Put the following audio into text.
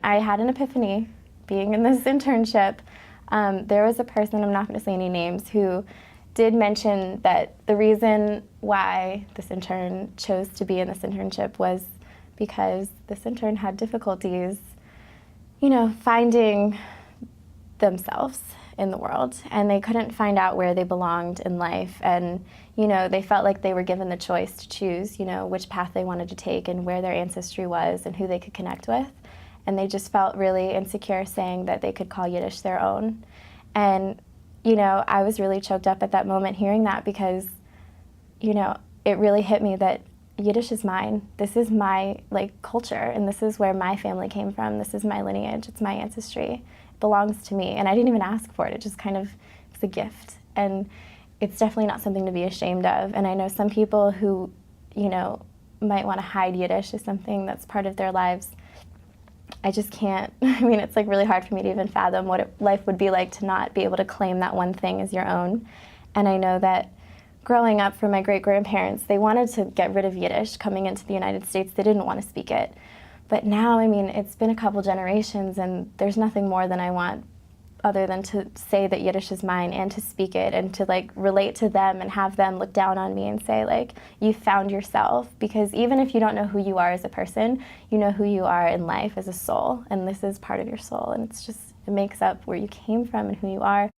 I had an epiphany being in this internship. There was a person, I'm not going to say any names, who did mention that the reason why this intern chose to be in this internship was because this intern had difficulties, finding themselves in the world, and they couldn't find out where they belonged in life, and they felt like they were given the choice to choose which path they wanted to take and where their ancestry was and who they could connect with, and they just felt really insecure saying that they could call Yiddish their own. And I was really choked up at that moment hearing that, because it really hit me that Yiddish is mine. This is my culture, and this is where my family came from. This is my lineage. It's my ancestry. It belongs to me, and I didn't even ask for it. It just kind of was a gift, and it's definitely not something to be ashamed of. And I know some people who, might want to hide Yiddish as something that's part of their lives. I just can't. It's really hard for me to even fathom what life would be like to not be able to claim that one thing as your own. And I know that growing up for my great-grandparents, they wanted to get rid of Yiddish coming into the United States. They didn't want to speak it. But now, it's been a couple generations, and there's nothing more than I want other than to say that Yiddish is mine and to speak it and to relate to them and have them look down on me and say you found yourself. Because even if you don't know who you are as a person, you know who you are in life as a soul, and this is part of your soul, and it makes up where you came from and who you are.